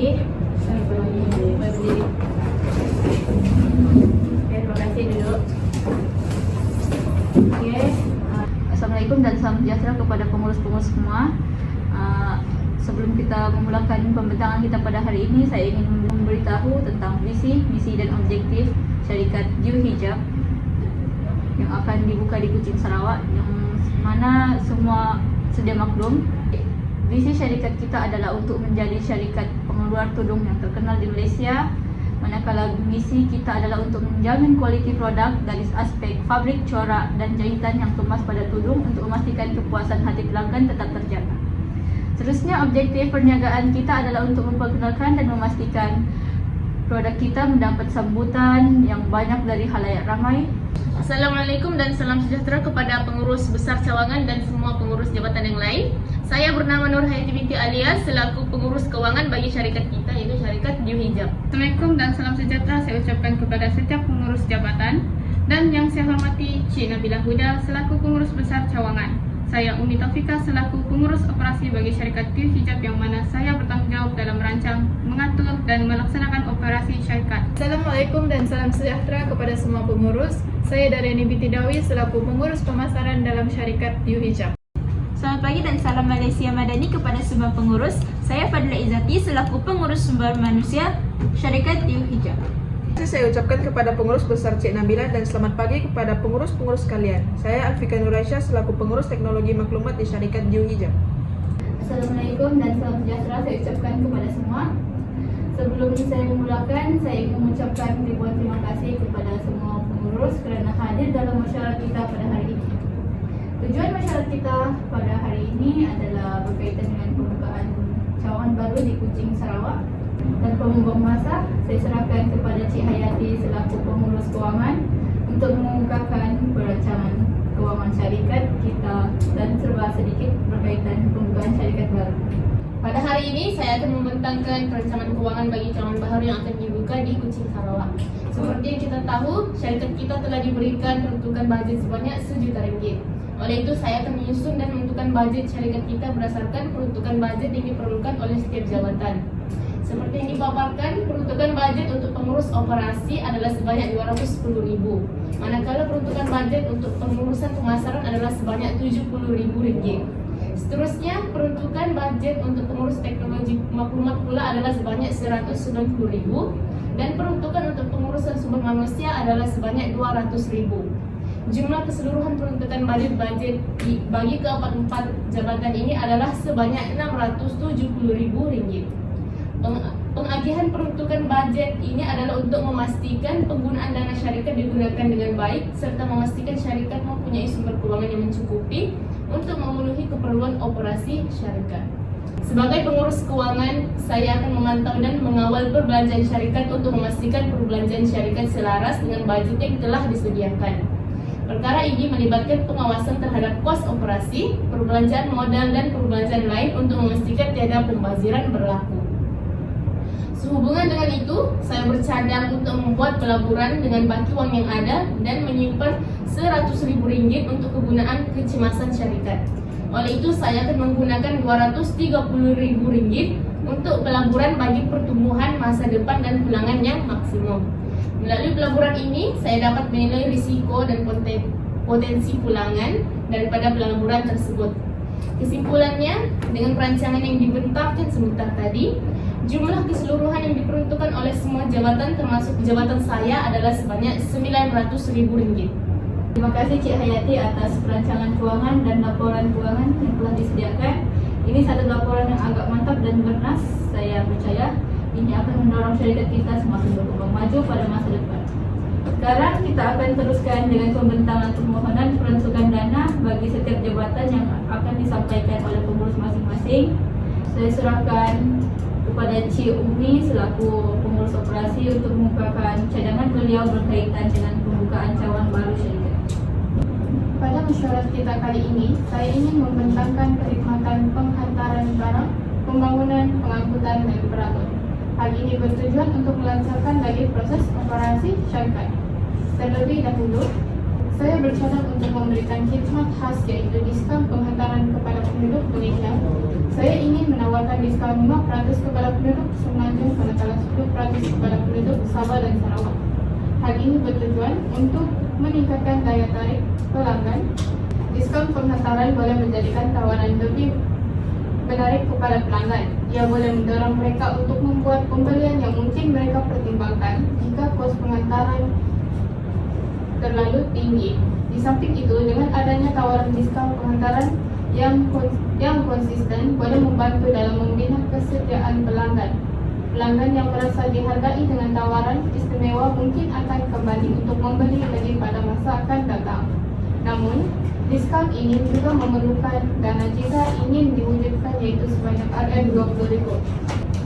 Saya berdiri. Terima kasih dulu. Assalamualaikum dan salam sejahtera kepada pengurus-pengurus semua. Sebelum kita memulakan pembentangan kita pada hari ini, saya ingin memberitahu tentang visi, misi dan objektif syarikat Diu Hijab yang akan dibuka di Kuching, Sarawak, yang mana semua sedia maklum. Visi syarikat kita adalah untuk menjadi syarikat pengeluar tudung yang terkenal di Malaysia, manakala misi kita adalah untuk menjamin kualiti produk dari aspek fabrik, corak dan jahitan yang kemas pada tudung untuk memastikan kepuasan hati pelanggan tetap terjaga. Seterusnya, objektif perniagaan kita adalah untuk memperkenalkan dan memastikan produk kita mendapat sambutan yang banyak dari khalayak ramai. Assalamualaikum dan salam sejahtera kepada pengurus besar cawangan dan semua pengurus jabatan yang lain. Saya bernama Nur Hayati binti Alias selaku pengurus keuangan bagi syarikat kita, yaitu syarikat Diu Hijab. Assalamualaikum dan salam sejahtera saya ucapkan kepada setiap pengurus jabatan dan yang saya hormati Cik Nabilah Huda selaku pengurus besar cawangan. Saya Umi Taufika selaku pengurus operasi bagi syarikat Diu Hijab yang mana saya bertanggungjawab dalam merancang, mengatur dan melaksanakan operasi syarikat. Assalamualaikum dan salam sejahtera kepada semua pengurus. Saya Dariani binti Dawi selaku pengurus pemasaran dalam syarikat Diu Hijab. Selamat pagi dan salam Malaysia Madani kepada semua pengurus. Saya Fadila Izzati selaku pengurus sumber manusia syarikat Diu Hijab. Saya ucapkan kepada pengurus besar Cik Nabila dan selamat pagi kepada pengurus-pengurus sekalian. Saya Alfika Nuraisyah selaku pengurus teknologi maklumat di syarikat Diu Hijab. Assalamualaikum dan salam sejahtera saya ucapkan kepada semua. Sebelum saya memulakan, saya ingin mengucapkan ribuan terima kasih kepada semua pengurus kerana hadir dalam masyarakat kita pada hari ini. Tujuan masyarakat kita pada hari ini adalah berkaitan dengan pembukaan cawangan baru di Kuching, Sarawak. Dan pembuang masa, saya serahkan kepada Cik Hayati selaku pengurus kewangan untuk mengungkapkan perancangan kewangan syarikat kita dan serba sedikit berkaitan pembukaan syarikat baru. Pada hari ini saya akan membentangkan perancangan keuangan bagi cawangan baru yang akan dibuka di Kuching, Sarawak. Seperti yang kita tahu, syarikat kita telah diberikan peruntukan bajet sebanyak RM1 juta. Oleh itu, saya akan menyusun dan menentukan bajet syarikat kita berdasarkan peruntukan bajet yang diperlukan oleh setiap jabatan. Seperti yang dipaparkan, peruntukan bajet untuk pengurus operasi adalah sebanyak RM210,000, manakala peruntukan bajet untuk pengurusan pemasaran adalah sebanyak RM70,000. Seterusnya, peruntukan bajet untuk pengurus teknologi maklumat pula adalah sebanyak RM190,000 dan peruntukan untuk pengurusan sumber manusia adalah sebanyak RM200,000. Jumlah keseluruhan peruntukan bajet bagi keempat jabatan ini adalah sebanyak RM670,000. Pengagihan peruntukan bajet ini adalah untuk memastikan penggunaan dana syarikat digunakan dengan baik serta memastikan syarikat mempunyai sumber keuangan yang mencukupi untuk memenuhi keperluan operasi syarikat. Sebagai pengurus keuangan, saya akan memantau dan mengawal perbelanjaan syarikat untuk memastikan perbelanjaan syarikat selaras dengan bajet yang telah disediakan. Perkara ini melibatkan pengawasan terhadap kos operasi, perbelanjaan modal dan perbelanjaan lain untuk memastikan tiada pembaziran berlaku. Sehubungan dengan itu, saya bercadang untuk membuat pelaburan dengan baki wang yang ada dan menyimpan RM100,000 untuk kegunaan kecemasan syarikat. Oleh itu, saya akan menggunakan RM230,000 untuk pelaburan bagi pertumbuhan masa depan dan pulangan yang maksimum. Melalui pelaburan ini, saya dapat menilai risiko dan potensi pulangan daripada pelaburan tersebut. Kesimpulannya, dengan perancangan yang dibentangkan sebentar tadi, jumlah keseluruhan yang diperuntukkan oleh semua jabatan termasuk jabatan saya adalah sebanyak RM900,000. Terima kasih Cik Hayati atas perancangan kewangan dan laporan kewangan yang telah disediakan. Ini satu laporan yang agak mantap dan bernas. Saya percaya ini akan mendorong syarikat kita semakin berkembang maju pada masa depan. Sekarang kita akan teruskan dengan pembentangan permohonan peruntukan dana bagi setiap jabatan yang akan disampaikan oleh pengurus masing-masing. Saya serahkan kepada Cik Umi selaku pengurus operasi untuk mengungkapkan cadangan beliau berkaitan dengan pembukaan cawangan baru syarikat. Pada mesyuarat kita kali ini, saya ingin membentangkan perkhidmatan penghantaran barang, pembangunan, pengangkutan dan perabot. Hal ini bertujuan untuk melancarkan lagi proses operasi syarikat. Terlebih dahulu, saya bercadang untuk memberikan khidmat khas yaitu diskon penghantaran kepada penduduk Malaysia. Saya ingin menawarkan menawarkan diskaun 5% kepada penduduk Semenanjung manakala 10% kepada penduduk Sabah dan Sarawak. Hal ini bertujuan untuk meningkatkan daya tarik pelanggan. Diskaun penghantaran boleh menjadikan tawaran lebih menarik kepada pelanggan. Ia boleh mendorong mereka untuk membuat pembelian yang mungkin mereka pertimbangkan jika kos penghantaran terlalu tinggi. Di samping itu, dengan adanya tawaran diskaun penghantaran yang konsisten boleh membantu dalam membina kesetiaan pelanggan. Pelanggan yang merasa dihargai dengan tawaran istimewa mungkin akan kembali untuk membeli lagi pada masa akan datang. Namun, diskaun ini juga memerlukan dana jika ingin diwujudkan, yaitu sebanyak RM20,000.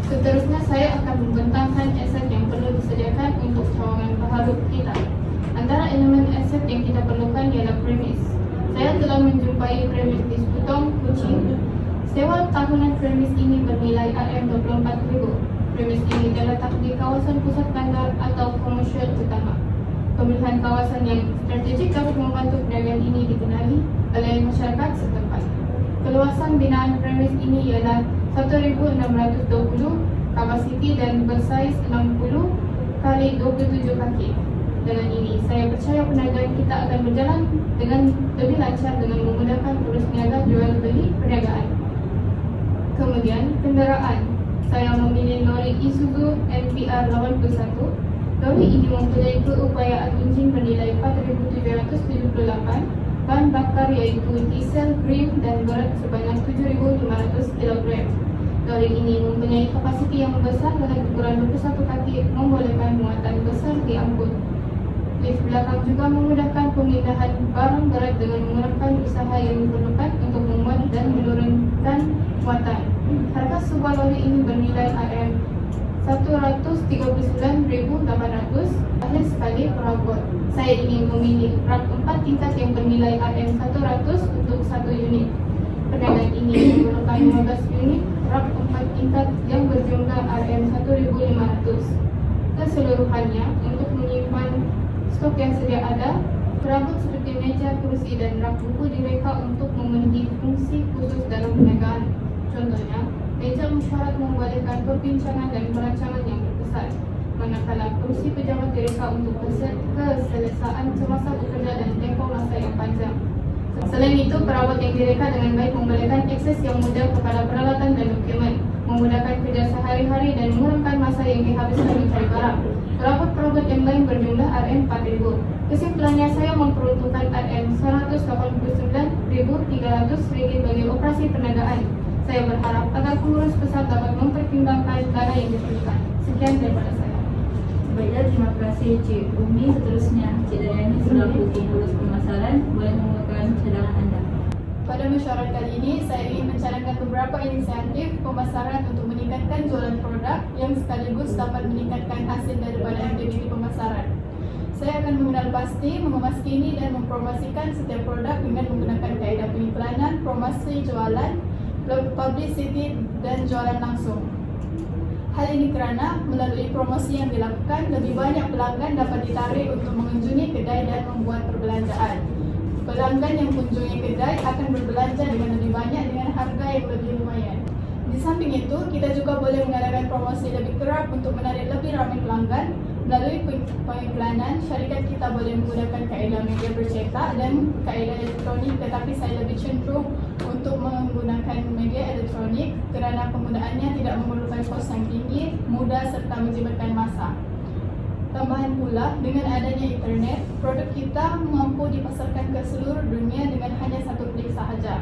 Seterusnya, saya akan membentangkan aset yang perlu disediakan untuk cawangan baharu kita. Antara elemen aset yang kita perlukan ialah premis. Saya telah menjumpai premis di Seputong, Kuching. Sewa tahunan premis ini bernilai RM24,000. Premis ini terletak di kawasan pusat bandar atau komersial utama. Pemilihan kawasan yang strategik dapat membantu perniagaan ini dikenali oleh masyarakat setempat. Keluasan binaan premis ini ialah 1,620 kapasiti dan bersaiz 60 x 27 kaki. Dengan ini, saya percaya perniagaan kita akan berjalan dengan lebih lancar dengan memudahkan urus niaga jual beli perniagaan. Kemudian, kenderaan. Saya memilih lori Isuzu NPR 81. Lori ini mempunyai keupayaan enjin bernilai 4,778, bahan bakar yaitu diesel green dan berat sebanyak 7,500 kg. Lori ini mempunyai kapasiti yang besar dengan ukuran 21 kaki membolehkan muatan besar diangkut. Lift belakang juga memudahkan pemindahan barang berat dengan mengurangkan usaha yang diperlukan untuk memuat dan menurunkan muatan. Harga sebuah lori ini bernilai RM139,800 akhir sekali perabot. Saya ingin memilih rak 4 tingkat yang bernilai RM100 untuk 1 unit. Perniagaan ini memerlukan 15 unit rak 4 tingkat yang berjumlah RM1,500. Keseluruhannya untuk menyimpan stok yang sedia ada, perabot seperti meja, kursi, dan rak buku direka untuk memenuhi fungsi khusus dalam perniagaan. Contohnya, meja mesyuarat membolehkan perbincangan dan perancangan yang berkesan, manakala kursi pejabat direka untuk keselesaan semasa bekerja dan tempoh masa yang panjang. Selain itu, perabot yang direka dengan baik membolehkan akses yang mudah kepada peralatan dan dokumen, memudahkan kerja sehari-hari dan mengurangkan masa yang dihabiskan mencari barang. Perabot-perabot yang lain berjumlah RM4,000. Kesimpulannya, saya memperuntukkan RM189,300 bagi operasi perniagaan. Saya berharap agar pengurus besar dapat mempertimbangkan dana yang diperlukan. Sekian daripada saya. Baiklah, terima kasih Cik Umi. Seterusnya, Cik Dayani selaku pengurus pemasaran boleh mengemukakan cadangan anda. Pada mesyuarat kali ini, saya ingin mencadangkan beberapa inisiatif pemasaran untuk meningkatkan jualan produk yang sekaligus dapat meningkatkan hasil daripada aktiviti pemasaran. Saya akan mengenal pasti, memaskini dan mempromosikan setiap produk dengan menggunakan kaedah pengiklanan, promosi jualan, publicity dan jualan langsung. Hal ini kerana melalui promosi yang dilakukan, lebih banyak pelanggan dapat ditarik untuk mengunjungi kedai dan membuat perbelanjaan. Pelanggan yang kunjungi kedai akan berbelanja dengan lebih banyak dengan harga yang lebih lumayan. Di samping itu, kita juga boleh mengadakan promosi lebih kerap untuk menarik lebih ramai pelanggan. Melalui pengiklanan, syarikat kita boleh menggunakan kaedah media bercetak dan kaedah elektronik, tetapi saya lebih cenderung untuk menggunakan media elektronik kerana penggunaannya tidak memerlukan kos yang tinggi, mudah serta menjimatkan masa. Tambahan pula, dengan adanya internet, produk kita mampu dipasarkan ke seluruh dunia dengan hanya satu klik sahaja.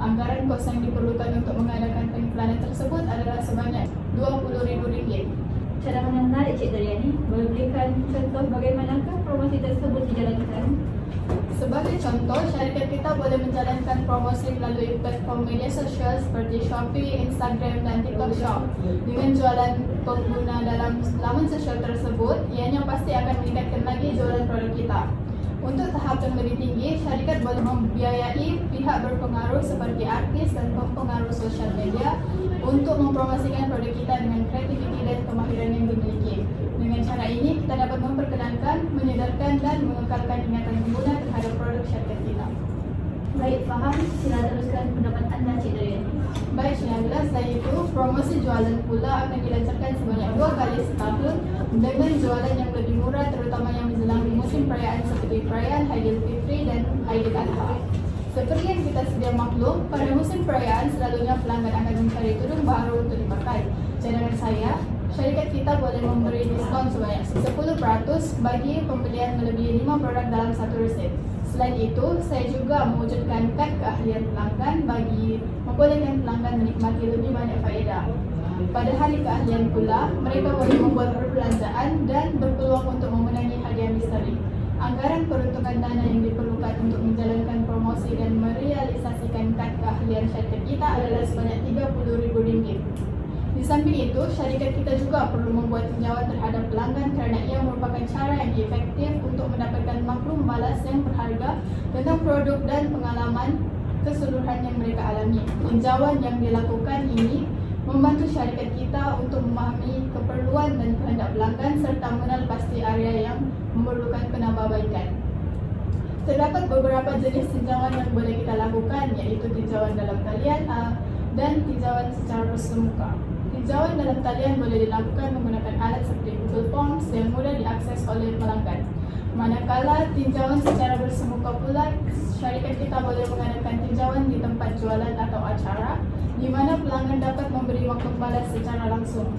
Anggaran kos yang diperlukan untuk mengadakan pengiklanan tersebut adalah sebanyak RM20,000. Cadangan yang menarik Cik Dayani. Boleh berikan contoh bagaimanakah promosi tersebut dijalankan? Sebagai contoh, syarikat kita boleh menjalankan promosi melalui platform media sosial seperti Shopee, Instagram dan TikTok Shop. Dengan jualan pengguna dalam laman sosial tersebut, ianya pasti akan meningkatkan lagi jualan produk kita. Untuk tahap yang lebih tinggi, syarikat boleh membiayai pihak berpengaruh seperti artis dan pempengaruh sosial media untuk mempromosikan produk kita dengan kreativiti dan kemahiran yang dimiliki. Dengan cara ini, kita dapat memperkenalkan, menyedarkan dan mengekalkan ingatan pengguna terhadap produk syarikat kita. Baik, faham. Sila teruskan pendapat anda Cik Dayani. Baik, Syahila, saya itu Promosi jualan pula akan dilancarkan sebanyak 2 kali setahun dengan jualan yang lebih murah, terutama yang menjelang musim perayaan seperti perayaan Aidilfitri dan Aidiladha. Seperti yang kita sedia maklum, pada musim perayaan selalunya pelanggan akan mencari tudung baru untuk dipakai. Cadangan saya, syarikat kita boleh memberi diskaun sebanyak 10% bagi pembelian melebihi 5 produk dalam satu resep. Selain itu, saya juga mewujudkan kad keahlian pelanggan bagi membolehkan pelanggan menikmati lebih banyak faedah. Pada hari keahlian pula, mereka boleh membuat perbelanjaan dan berpeluang untuk memenangi hadiah misteri. Anggaran peruntukan dana yang diperlukan untuk menjalankan promosi dan merealisasikan kad keahlian syarikat kita adalah sebanyak RM30.000. Di samping itu, syarikat kita juga perlu membuat tinjauan terhadap pelanggan kerana ia merupakan cara yang efektif untuk mendapatkan maklum balas yang berharga tentang produk dan pengalaman keseluruhan yang mereka alami. Tinjauan yang dilakukan ini membantu syarikat kita untuk memahami keperluan dan kehendak pelanggan serta mengenal pasti area yang memerlukan penambahbaikan. Terdapat beberapa jenis tinjauan yang boleh kita lakukan, iaitu tinjauan dalam talian dan tinjauan secara bersemuka. Tinjauan dalam talian boleh dilakukan menggunakan alat seperti Google Forms yang mudah diakses oleh pelanggan. Manakala tinjauan secara bersemuka pula, syarikat kita boleh mengadakan tinjauan di tempat jualan atau acara di mana pelanggan dapat memberi maklum balas secara langsung.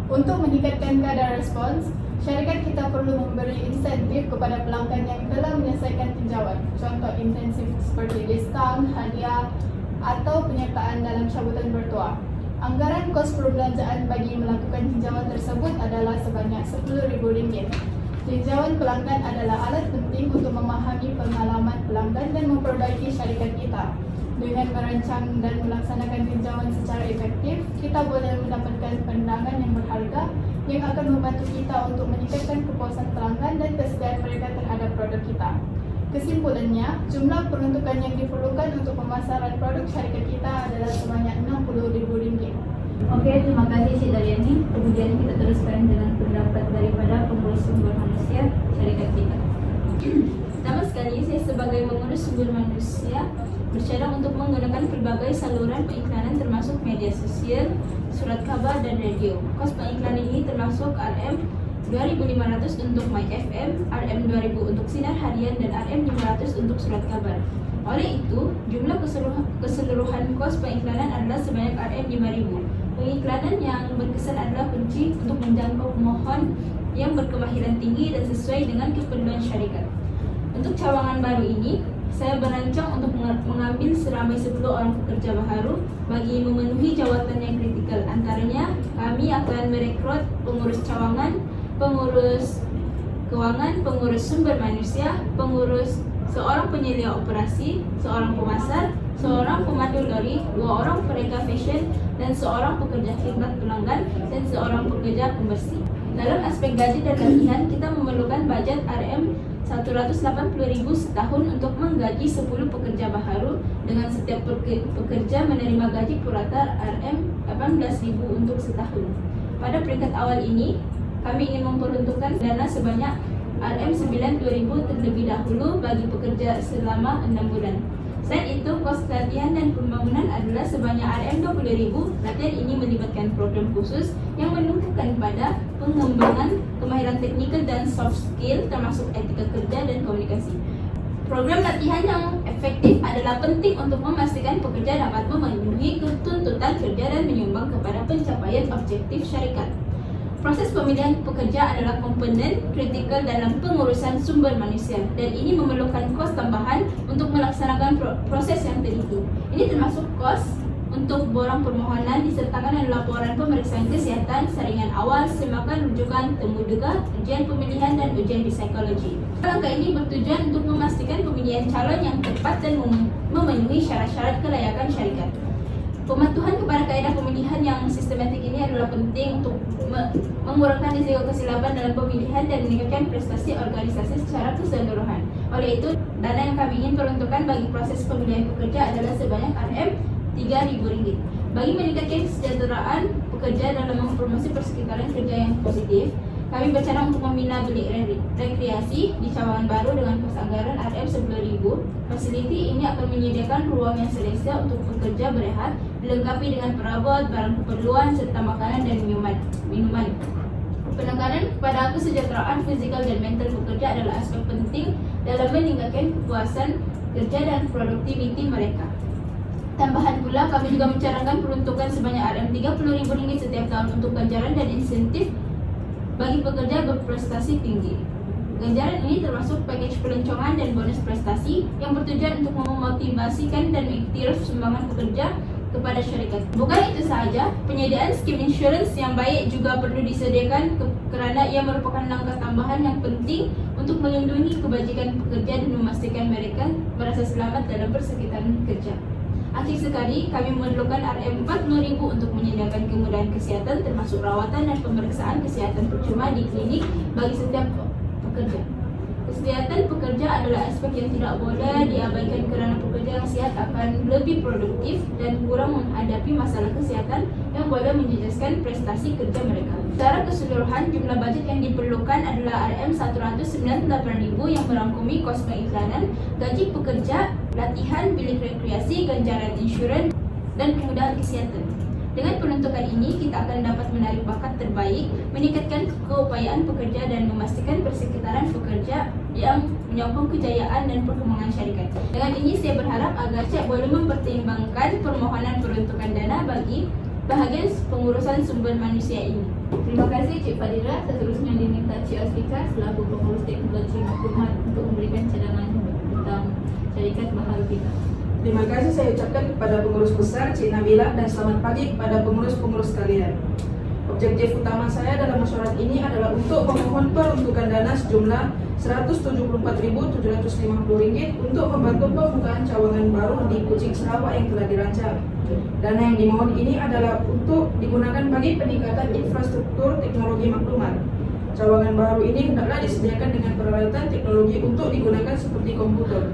Untuk meningkatkan kadar respons, syarikat kita perlu memberi insentif kepada pelanggan yang telah menyelesaikan tinjauan. Contoh insentif seperti diskaun, hadiah atau penyertaan dalam cabutan bertuah. Anggaran kos perbelanjaan bagi melakukan tinjauan tersebut adalah sebanyak RM10.000. Tinjauan pelanggan adalah alat penting untuk memahami pengalaman pelanggan dan memperbaiki syarikat kita. Dengan merancang dan melaksanakan tinjauan secara efektif, kita boleh mendapatkan pandangan yang berharga yang akan membantu kita untuk meningkatkan kepuasan pelanggan dan kesediaan mereka terhadap produk kita. Kesimpulannya, jumlah peruntukan yang diperlukan untuk pemasaran produk syarikat kita adalah sebanyak RM60.000. Okey, terima kasih Cik Daryani. Kemudian kita teruskan dengan pendapat daripada pengurus sumber manusia syarikat kita. Pertama sekali, saya sebagai pengurus sumber manusia bercadang untuk menggunakan pelbagai saluran pengiklanan termasuk media sosial, surat khabar dan radio. Kos pengiklanan ini termasuk RM2.500 untuk MyFM, RM2.000 untuk sinar harian dan RM500 untuk surat kabar. Oleh itu, jumlah keseluruhan kos pengiklanan adalah sebanyak RM5.000. Pengiklanan yang berkesan adalah kunci untuk menjangkau pemohon yang berkemahiran tinggi dan sesuai dengan keperluan syarikat. Untuk cawangan baru ini, saya berancang untuk mengambil seramai 10 orang pekerja baharu bagi memenuhi jawatan yang kritikal. Antaranya, kami akan merekrut pengurus cawangan, pengurus kewangan, pengurus sumber manusia, pengurus seorang penyelia operasi, seorang pemasar, seorang pemandu lori, 2 orang pereka fashion, dan seorang pekerja khidmat pelanggan, dan seorang pekerja pembersih. Dalam aspek gaji dan latihan, kita memerlukan bajet RM180.000 setahun untuk menggaji 10 pekerja baharu dengan setiap pekerja menerima gaji purata RM18.000 untuk setahun. Pada peringkat awal ini, kami ingin memperuntukkan dana sebanyak RM92.000 terlebih dahulu bagi pekerja selama 6 bulan. Selain itu, kos latihan dan pembangunan adalah sebanyak RM20.000. Latihan ini melibatkan program khusus yang menumpukan pada pengembangan kemahiran teknikal dan soft skill termasuk etika kerja dan komunikasi. Program latihan yang efektif adalah penting untuk memastikan pekerja dapat memenuhi tuntutan kerja dan menyumbang kepada pencapaian objektif syarikat. Proses pemilihan pekerja adalah komponen kritikal dalam pengurusan sumber manusia dan ini memerlukan kos tambahan untuk melaksanakan proses yang teliti. Ini termasuk kos untuk borang permohonan disertakan dengan laporan pemeriksaan kesihatan, saringan awal, semakan rujukan, temu duga, ujian pemilihan dan ujian psikologi. Langkah ini bertujuan untuk memastikan pemilihan calon yang tepat dan memenuhi syarat-syarat kelayakan syarikat. Pematuhan kepada kaedah pemilihan yang sistematik ini adalah penting untuk mengurangkan risiko kesilapan dalam pemilihan dan meningkatkan prestasi organisasi secara keseluruhan. Oleh itu, dana yang kami ingin peruntukkan bagi proses pemilihan pekerja adalah sebanyak RM3.000. Bagi meningkatkan kesejahteraan pekerja dalam mempromosi persekitaran kerja yang positif, kami berencana untuk membina bilik rekreasi di Cawangan Baru dengan pos anggaran Rp10.000. Fasiliti ini akan menyediakan ruang yang selesa untuk pekerja berehat, dilengkapi dengan perabot, barang keperluan, serta makanan dan minuman. Penekanan pada kesejahteraan fizikal dan mental pekerja adalah aspek penting dalam meningkatkan kepuasan kerja dan produktiviti mereka. Tambahan pula, kami juga mencanangkan peruntukan sebanyak Rp30.000 setiap tahun untuk ganjaran dan insentif bagi pekerja berprestasi tinggi. Ganjaran ini termasuk package pelancongan dan bonus prestasi yang bertujuan untuk memotivasikan dan mengiktiraf sumbangan pekerja kepada syarikat. Bukan itu sahaja, penyediaan skim insurance yang baik juga perlu disediakan kerana ia merupakan langkah tambahan yang penting untuk melindungi kebajikan pekerja dan memastikan mereka merasa selamat dalam persekitaran kerja. Akhir sekali, kami memerlukan Rp40.000 untuk menyediakan kemudahan kesihatan termasuk rawatan dan pemeriksaan kesihatan percuma di klinik bagi setiap pekerja. Kesehatan pekerja adalah aspek yang tidak boleh diabaikan kerana pekerja yang sihat akan lebih produktif dan kurang menghadapi masalah kesihatan yang boleh menjejaskan prestasi kerja mereka. Secara keseluruhan, jumlah bajet yang diperlukan adalah Rp198.000 yang merangkumi kos pengiklanan, gaji pekerja, latihan, bilik rekreasi, ganjaran insurans, dan kemudahan kesihatan. Dengan penuntukan ini, kita akan dapat menarik bakat terbaik, meningkatkan keupayaan pekerja dan memastikan persekitaran pekerja yang menyokong kejayaan dan perkembangan syarikat. Dengan ini, saya berharap agar Cik boleh mempertimbangkan permohonan peruntukan dana bagi bahagian pengurusan sumber manusia ini. Terima kasih Cik Fadila. Seterusnya diminta Cik Asfika selaku pengurus teknologi maklumat untuk memberikan cadangan tentang syarikat baharu kita. Terima kasih saya ucapkan kepada pengurus besar Cik Nabila dan selamat pagi kepada pengurus-pengurus sekalian. Objektif utama saya dalam mesyuarat ini adalah untuk memohon peruntukan dana sejumlah Rp174.750 untuk membantu pembukaan cawangan baru di Kucing Sarawak yang telah dirancang. Dana yang dimohon ini adalah untuk digunakan bagi peningkatan infrastruktur teknologi maklumat. Cawangan baru ini hendaklah disediakan dengan peralatan teknologi untuk digunakan seperti komputer.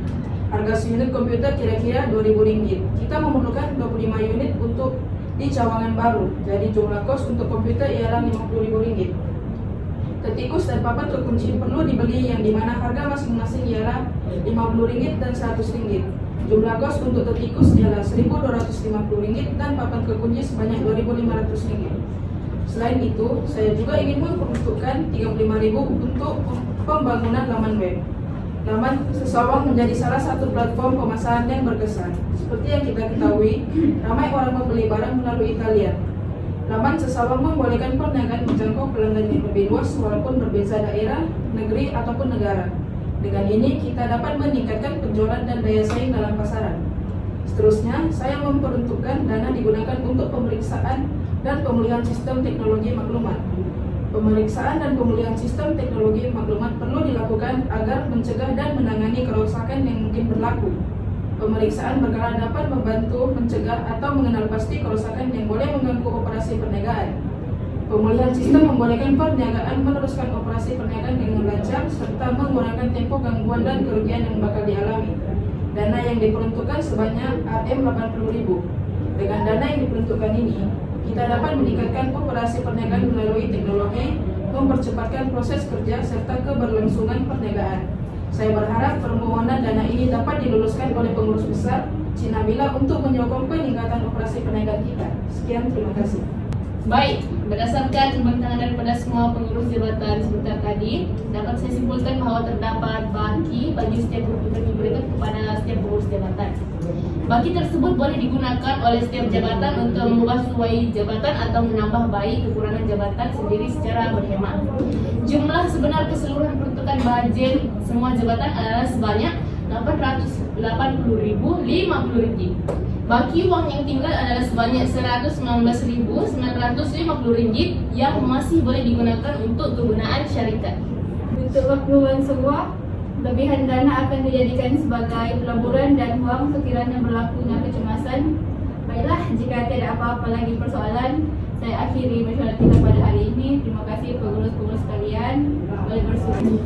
Harga seunit komputer kira-kira Rp2.000. Kita memerlukan 25 unit untuk di cawangan baru. Jadi jumlah kos untuk komputer ialah Rp50.000. Ketikus dan papan terkunci perlu dibeli yang dimana harga masing-masing ialah Rp50 dan Rp100. Jumlah kos untuk ketikus ialah Rp1.250 dan papan kekunci sebanyak Rp2.500. Selain itu, saya juga ingin memperuntukkan Rp35.000 untuk pembangunan laman web. Laman Sesawang menjadi salah satu platform pemasaran yang berkesan. Seperti yang kita ketahui, ramai orang membeli barang melalui talian. Laman Sesawang membolehkan perniagaan menjangkau pelanggan yang lebih luas walaupun berbeza daerah, negeri, ataupun negara. Dengan ini, kita dapat meningkatkan penjualan dan daya saing dalam pasaran. Seterusnya, saya memperuntukkan dana digunakan untuk pemeriksaan dan pemulihan sistem teknologi maklumat. Pemeriksaan dan pemulihan sistem teknologi maklumat perlu dilakukan agar mencegah dan menangani kerusakan yang mungkin berlaku. Pemeriksaan berkala dapat membantu mencegah atau mengenal pasti kerusakan yang boleh mengganggu operasi perniagaan. Pemulihan sistem membolehkan perniagaan meneruskan operasi perniagaan dengan lancar serta mengurangi tempo gangguan dan kerugian yang bakal dialami. Dana yang diperuntukkan sebanyak Rp80.000. Dengan dana yang diperuntukkan ini, kita dapat meningkatkan operasi perniagaan melalui teknologi, mempercepatkan proses kerja serta keberlangsungan perniagaan. Saya berharap permohonan dana ini dapat diluluskan oleh pengurus besar Cik Nabila untuk menyokong peningkatan operasi perniagaan kita. Sekian, terima kasih. Baik, berdasarkan pembentangan daripada semua pengurus jabatan sebentar tadi, dapat saya simpulkan bahawa terdapat bagi setiap grup yang diberikan kepada setiap pengurus jabatan. Baki tersebut boleh digunakan oleh setiap jabatan untuk mengubah sesuai jabatan atau menambah baik kekurangan jabatan sendiri secara berhemat. Jumlah sebenar keseluruhan peruntukan bajet semua jabatan adalah sebanyak Rp880.050. Baki wang yang tinggal adalah sebanyak Rp119.950 yang masih boleh digunakan untuk kegunaan syarikat. Untuk makluman semua, lebihan dana akan dijadikan sebagai pelaburan dan wang sekiranya berlakunya kecemasan. Baiklah, jika tidak apa-apa lagi persoalan, saya akhiri mesyuarat kita pada hari ini. Terima kasih pengurus-pengurus sekalian. Boleh bersujud.